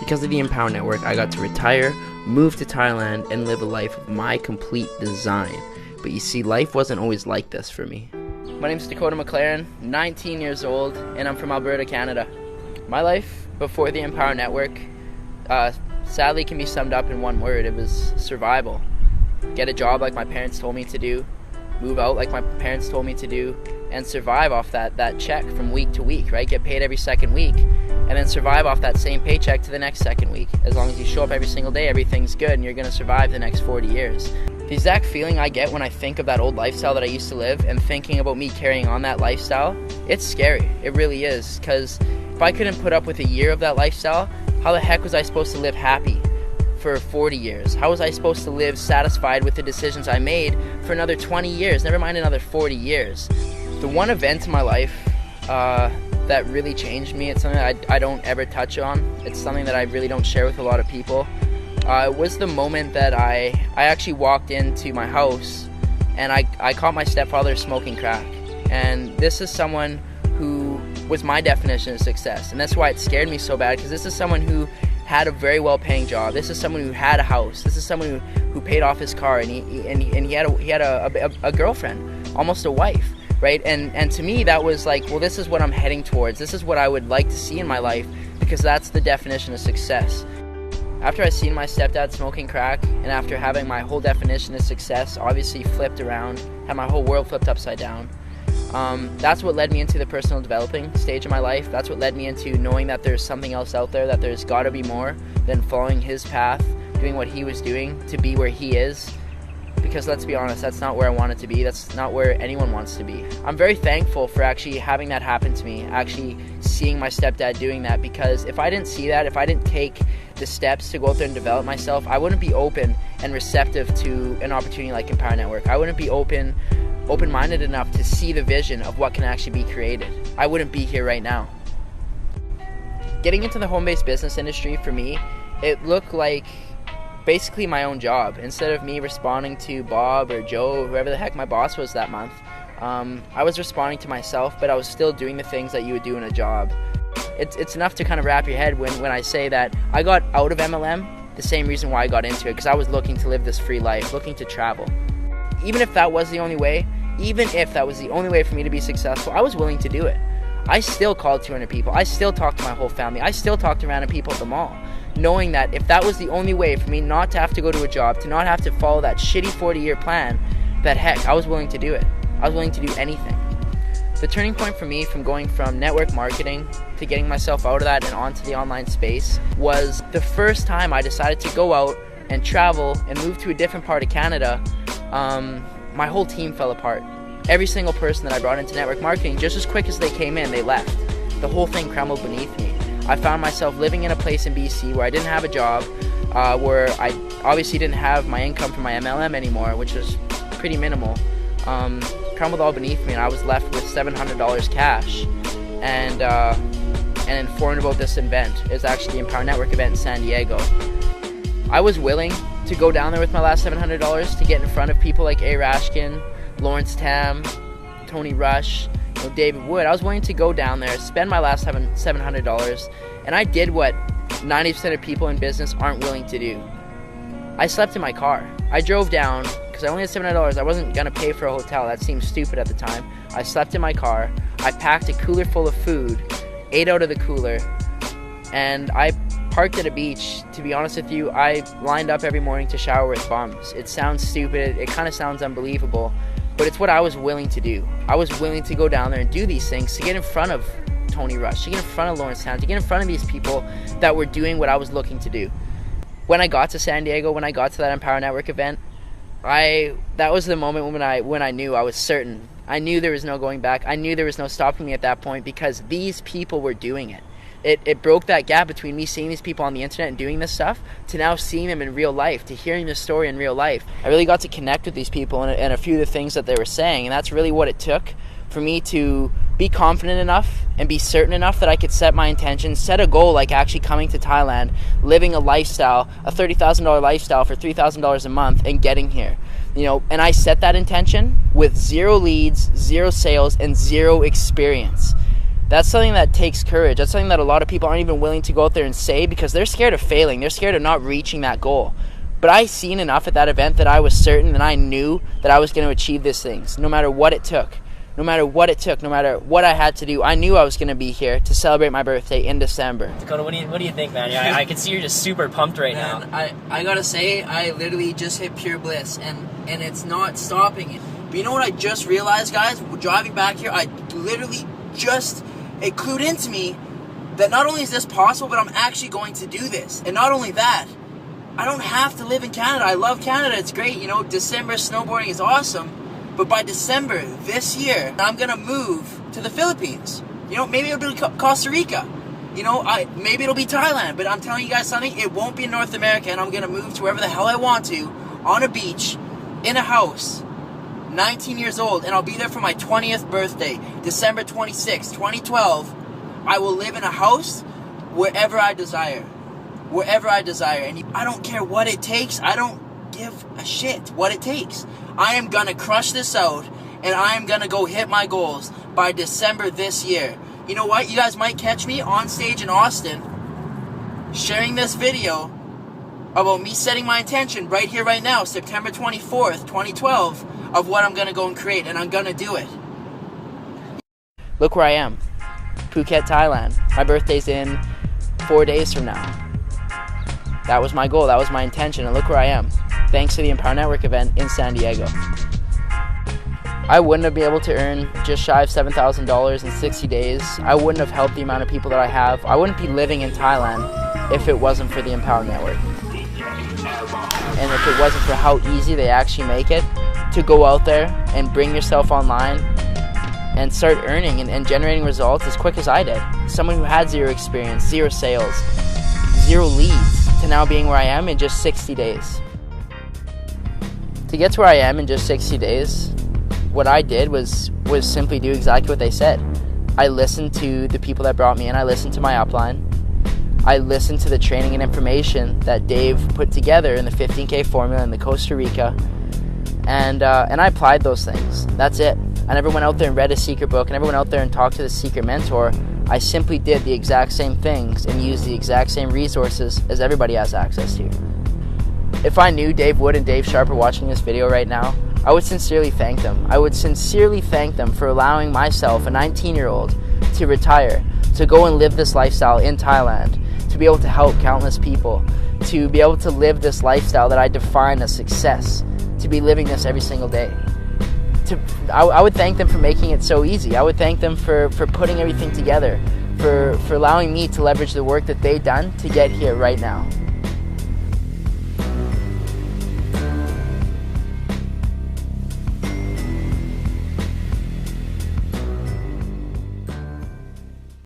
Because of the Empower Network, I got to retire, move to Thailand, and live a life of my complete design. But you see, life wasn't always like this for me. My name is Dakota McLaren, 19 years old, and I'm from Alberta, Canada. My life before the Empower Network sadly can be summed up in one word. It was survival. Get a job like my parents told me to do, move out like my parents told me to do, and survive off that check from week to week, right? Get paid every second week, and then survive off that same paycheck to the next second week. As long as you show up every single day, everything's good, and you're going to survive the next 40 years. The exact feeling I get when I think of that old lifestyle that I used to live and thinking about me carrying on that lifestyle, it's scary. It really is, because if I couldn't put up with a year of that lifestyle, how the heck was I supposed to live happy for 40 years? How was I supposed to live satisfied with the decisions I made for another 20 years, never mind another 40 years? The one event in my life that really changed me, it's something that I don't ever touch on. It's something that I really don't share with a lot of people. It was the moment that I actually walked into my house and I caught my stepfather smoking crack. And this is someone who was my definition of success. And that's why it scared me so bad, because this is someone who had a very well-paying job. This is someone who had a house. This is someone who paid off his car, and he had a girlfriend, almost a wife, right? And to me, that was like, well, this is what I'm heading towards. This is what I would like to see in my life, because that's the definition of success. After I seen my stepdad smoking crack, and after having my whole definition of success obviously flipped around, had my whole world flipped upside down, that's what led me into the personal developing stage of my life. That's what led me into knowing that there's something else out there, that there's got to be more than following his path, doing what he was doing to be where he is. Because let's be honest, that's not where I wanted to be. That's not where anyone wants to be. I'm very thankful for actually having that happen to me, actually seeing my stepdad doing that, because if I didn't see that, if I didn't take the steps to go out there and develop myself, I wouldn't be open and receptive to an opportunity like Empower Network. I wouldn't be open-minded enough to see the vision of what can actually be created. I wouldn't be here right now. Getting into the home-based business industry, for me, it looked like basically my own job. Instead of me responding to Bob or Joe or whoever the heck my boss was that month, I was responding to myself, but I was still doing the things that you would do in a job. It's enough to kind of wrap your head when I say that I got out of MLM the same reason why I got into it, because I was looking to live this free life, looking to travel. Even if that was the only way, for me to be successful, I was willing to do it. I still called 200 people. I still talked to my whole family. I still talked to random people at the mall, knowing that if that was the only way for me not to have to go to a job, to not have to follow that shitty 40-year plan, that heck, I was willing to do it. I was willing to do anything. The turning point for me from going from network marketing to getting myself out of that and onto the online space was the first time I decided to go out and travel and move to a different part of Canada. My whole team fell apart. Every single person that I brought into network marketing, just as quick as they came in, they left. The whole thing crumbled beneath me. I found myself living in a place in BC where I didn't have a job, where I obviously didn't have my income from my MLM anymore, which was pretty minimal. Crumbled all beneath me, and I was left with $700 cash, and informed about this event. It's actually the Empower Network event in San Diego. I was willing to go down there with my last $700 to get in front of people like A. Rashkin, Lawrence Tam, Tony Rush, David Wood. I was willing to go down there, spend my last $700, and I did what 90% of people in business aren't willing to do. I slept in my car. I drove down, because I only had $700. I wasn't going to pay for a hotel. That seemed stupid at the time. I slept in my car. I packed a cooler full of food, ate out of the cooler, and I parked at a beach. To be honest with you, I lined up every morning to shower with bums. It sounds stupid. It kind of sounds unbelievable, but it's what I was willing to do. I was willing to go down there and do these things to get in front of Tony Rush, to get in front of Lawrence Town, to get in front of these people that were doing what I was looking to do. When I got to San Diego, when I got to that Empower Network event, that was the moment when I knew I was certain. I knew there was no going back. I knew there was no stopping me at that point, because these people were doing it. It broke that gap between me seeing these people on the internet and doing this stuff to now seeing them in real life, to hearing this story in real life. I really got to connect with these people and a few of the things that they were saying, and that's really what it took for me to be confident enough and be certain enough that I could set my intentions, set a goal like actually coming to Thailand, living a lifestyle, a $30,000 lifestyle for $3,000 a month, and getting here. And I set that intention with 0 leads, 0 sales, and 0 experience. That's something that takes courage. That's something that a lot of people aren't even willing to go out there and say because they're scared of failing. They're scared of not reaching that goal. But I seen enough at that event that I was certain that I knew that I was going to achieve these things, no matter what it took. No matter what it took, no matter what I had to do, I knew I was going to be here to celebrate my birthday in December. Dakota, what do you think, man? I can see you're just super pumped right now. I gotta say, I literally just hit pure bliss, and it's not stopping it. But you know what I just realized, guys? Driving back here, I literally it clued into me that not only is this possible, but I'm actually going to do this. And not only that, I don't have to live in Canada. I love Canada. It's great. You know, December snowboarding is awesome. But by December this year, I'm going to move to the Philippines. You know, maybe it'll be Costa Rica. You know, maybe it'll be Thailand. But I'm telling you guys something, it won't be in North America. And I'm going to move to wherever the hell I want to, on a beach, in a house, 19 years old. And I'll be there for my 20th birthday, December 26, 2012. I will live in a house wherever I desire. Wherever I desire. And I don't care what it takes. I don't give a shit what it takes. I am gonna crush this out, and I am gonna go hit my goals by December this year. You know what? You guys might catch me on stage in Austin sharing this video about me setting my intention right here, right now, September 24th, 2012, of what I'm gonna go and create, and I'm gonna do it. Look where I am. Phuket, Thailand. My birthday's in 4 days from now. That was my goal, that was my intention, and look where I am. Thanks to the Empower Network event in San Diego. I wouldn't have been able to earn just shy of $7,000 in 60 days. I wouldn't have helped the amount of people that I have. I wouldn't be living in Thailand if it wasn't for the Empower Network. And if it wasn't for how easy they actually make it to go out there and bring yourself online and start earning and generating results as quick as I did. Someone who had zero experience, zero sales, zero leads, to now being where I am in just 60 days. To get to where I am in just 60 days, what I did was simply do exactly what they said. I listened to the people that brought me in. I listened to my upline. I listened to the training and information that Dave put together in the 15K formula in the Costa Rica, and I applied those things. That's it. I never went out there and read a secret book. I never went out there and talked to the secret mentor. I simply did the exact same things and used the exact same resources as everybody has access to. If I knew Dave Wood and Dave Sharp are watching this video right now, I would sincerely thank them. I would sincerely thank them for allowing myself, a 19-year-old, to retire, to go and live this lifestyle in Thailand, to be able to help countless people, to be able to live this lifestyle that I define as success, to be living this every single day. I would thank them for making it so easy. I would thank them for putting everything together, for allowing me to leverage the work that they've done to get here right now.